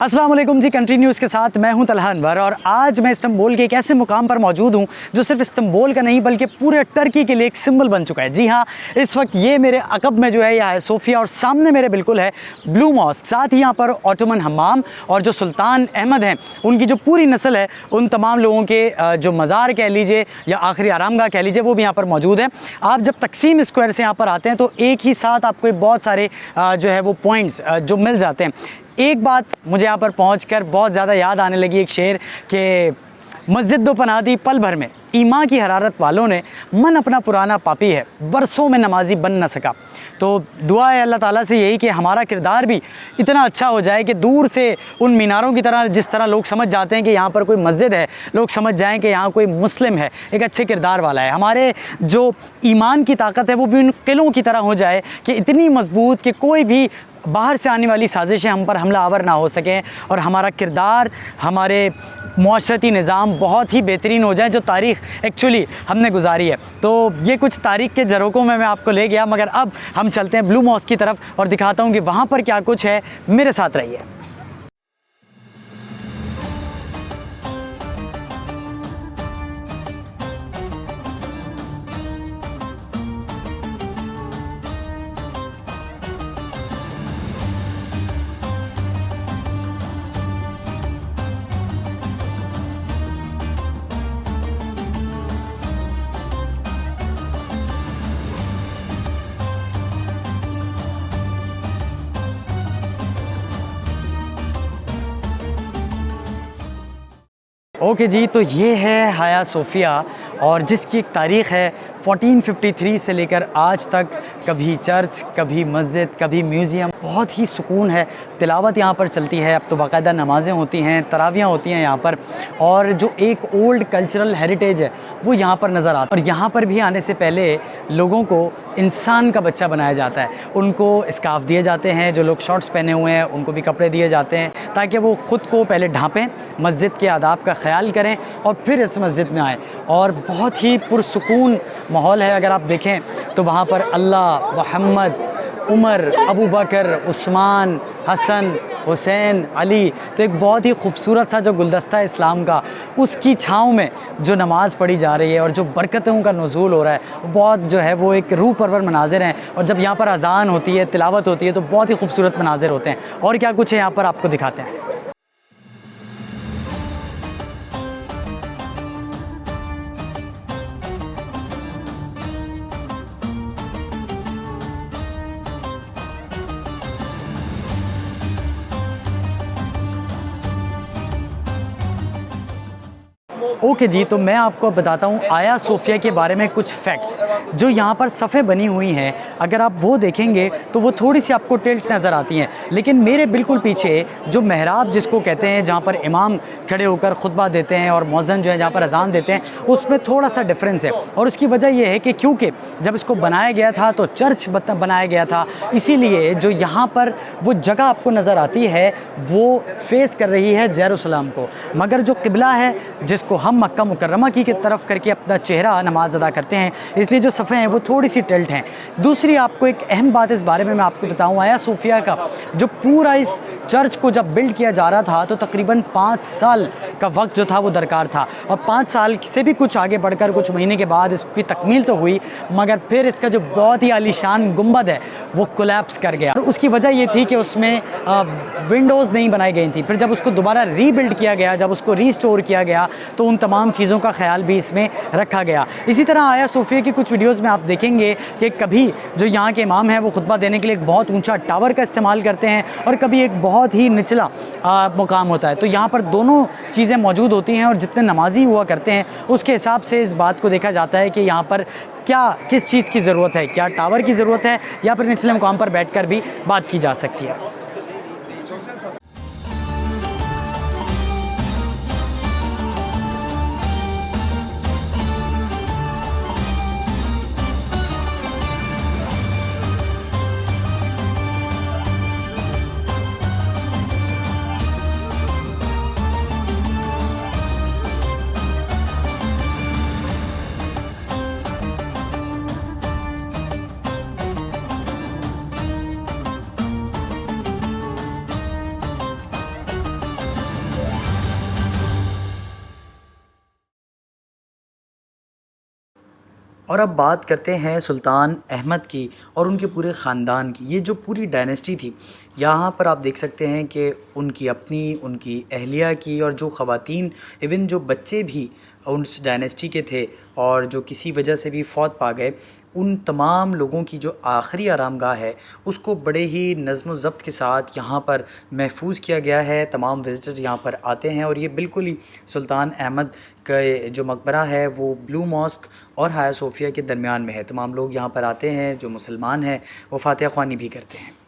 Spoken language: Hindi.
अस्सलाम वालेकुम जी। कंट्री न्यूज़ के साथ मैं हूं तलहा अनवर और आज मैं इस्तांबुल के एक ऐसे मुकाम पर मौजूद हूं जो सिर्फ इस्तांबुल का नहीं बल्कि पूरे टर्की के लिए एक सिंबल बन चुका है। जी हां, इस वक्त ये मेरे अकब में जो है यह है सोफिया और सामने मेरे बिल्कुल है ब्लू मॉस्क। साथ ही यहाँ पर ऑटोमन हम्माम और जो सुल्तान अहमद हैं उनकी जो पूरी नस्ल है उन तमाम लोगों के जो मज़ार कह लीजिए या आखिरी आरामगाह कह लीजिए वो भी यहाँ पर मौजूद है। आप जब तकसीम स्क्वायर से यहाँ पर आते हैं तो एक ही साथ आपको बहुत सारे जो है वो पॉइंट्स जो मिल जाते हैं। एक बात मुझे यहाँ पर पहुँचकर बहुत ज़्यादा याद आने लगी, एक शेर कि मस्जिद दो पनाह दी पल भर में, ईमान की हरारत वालों ने मन अपना पुराना पापी है, बरसों में नमाजी बन न सका। तो दुआ है अल्लाह ताला से यही कि हमारा किरदार भी इतना अच्छा हो जाए कि दूर से उन मीनारों की तरह जिस तरह लोग समझ जाते हैं कि यहाँ पर कोई मस्जिद है, लोग समझ जाएं कि यहाँ कोई मुस्लिम है, एक अच्छे किरदार वाला है। हमारे जो ईमान की ताकत है वो भी उन किलों की तरह हो जाए कि इतनी मजबूत कि कोई भी बाहर से आने वाली साजिशें हम पर हमला आवर ना हो सकें और हमारा किरदार, हमारे मुआशरती निज़ाम बहुत ही बेहतरीन हो जाए जो तारीख़ एक्चुअली हमने गुजारी है। तो ये कुछ तारीख़ के झरोकों में मैं आपको ले गया, मगर अब हम चलते हैं ब्लू मॉस्क की तरफ और दिखाता हूँ कि वहाँ पर क्या कुछ है। मेरे साथ रहिए। ओके जी, तो ये है हाया सोफिया और जिसकी एक तारीख़ है 1453 से लेकर आज तक। कभी चर्च, कभी मस्जिद, कभी म्यूज़ियम, बहुत ही सुकून है। तिलावत यहाँ पर चलती है, अब तो बाकायदा नमाज़ें होती हैं, तरावियाँ होती हैं यहाँ पर, और जो एक ओल्ड कल्चरल हेरिटेज है वो यहाँ पर नज़र आता है। और यहाँ पर भी आने से पहले लोगों को इंसान का बच्चा बनाया जाता है, उनको स्कार्फ दिए जाते हैं, जो लोग शॉर्ट्स पहने हुए हैं उनको भी कपड़े दिए जाते हैं ताकि वो ख़ुद को पहले ढाँपें, मस्जिद के आदाब का ख्याल करें और फिर इस मस्जिद में आएँ। और बहुत ही पुरसुकून माहौल है। अगर आप देखें तो वहाँ पर अल्लाह, मोहम्मद, उमर, अबू बकर, उस्मान, हसन, हुसैन, अली, तो एक बहुत ही खूबसूरत सा जो गुलदस्ता है इस्लाम का, उसकी छाँव में जो नमाज़ पढ़ी जा रही है और जो बरकतों का नुज़ूल हो रहा है वो बहुत जो है वो एक रूह परवर मनाज़िर हैं। और जब यहाँ पर अज़ान होती है, तिलावत होती है तो बहुत ही खूबसूरत मनाज़िर होते हैं। और क्या कुछ है यहाँ पर आपको दिखाते हैं। ओके जी, तो मैं आपको बताता हूँ आया सोफिया के बारे में कुछ फैक्ट्स। जो यहाँ पर सफ़े बनी हुई हैं, अगर आप वो देखेंगे तो वो थोड़ी सी आपको टिल्ट नज़र आती हैं, लेकिन मेरे बिल्कुल पीछे जो महराब जिसको कहते हैं, जहाँ पर इमाम खड़े होकर खुतबा देते हैं और मौज़न जो है जहाँ पर अज़ान देते हैं, उसमें थोड़ा सा डिफरेंस है। और उसकी वजह यह है कि क्योंकि जब इसको बनाया गया था तो चर्च बनाया गया था, इसीलिए जो यहाँ पर वो जगह आपको नज़र आती है वो फेस कर रही है जेरूसलम को, मगर जो किबला है जिसको हम मक्का मुकर्रमा की तरफ करके अपना चेहरा नमाज अदा करते हैं, इसलिए जो सफ़े हैं वो थोड़ी सी टिल्ट हैं। दूसरी आपको एक अहम बात इस बारे में मैं आपको बताऊं, आया सोफिया का जो पूरा इस चर्च को जब बिल्ड किया जा रहा था तो तकरीबन 5 साल का वक्त जो था वो दरकार था, और 5 साल से भी कुछ आगे बढ़कर कुछ महीने के बाद इसकी तकमील तो हुई, मगर फिर इसका जो बहुत ही आलीशान गुंबद है वो कोलैप्स कर गया। और उसकी वजह ये थी कि उसमें विंडोज़ नहीं बनाई गई थी। फिर जब उसको दोबारा रीबिल्ड किया गया, जब उसको रीस्टोर किया गया तो उन तमाम चीज़ों का ख्याल भी इसमें रखा गया। इसी तरह आया सोफिया की कुछ वीडियोस में आप देखेंगे कि कभी जो यहाँ के इमाम हैं वो खुतबा देने के लिए एक बहुत ऊंचा टावर का इस्तेमाल करते हैं और कभी एक बहुत ही निचला मुकाम होता है। तो यहाँ पर दोनों चीज़ें मौजूद होती हैं और जितने नमाजी हुआ करते हैं उसके हिसाब से इस बात को देखा जाता है कि यहाँ पर क्या किस चीज़ की ज़रूरत है, क्या टावर की ज़रूरत है या फिर निचले मुकाम पर बैठकर भी बात की जा सकती है। और अब बात करते हैं सुल्तान अहमद की और उनके पूरे ख़ानदान की। ये जो पूरी डायनेस्टी थी, यहाँ पर आप देख सकते हैं कि उनकी अपनी, उनकी अहलिया की और जो ख़वातीन, इवन जो बच्चे भी उस डायनेस्टी के थे और जो किसी वजह से भी फौत पा गए, उन तमाम लोगों की जो आखिरी आरामगाह है उसको बड़े ही नज़्म व ज़ब्त के साथ यहाँ पर महफूज किया गया है। तमाम विज़िटर्स यहाँ पर आते हैं और ये बिल्कुल ही सुल्तान अहमद का जो मकबरा है वो ब्लू मॉस्क और हाया सोफ़िया के दरमियान में है। तमाम लोग यहाँ पर आते हैं, जो मुसलमान हैं वो फ़ातिहा ख़्वानी भी करते हैं।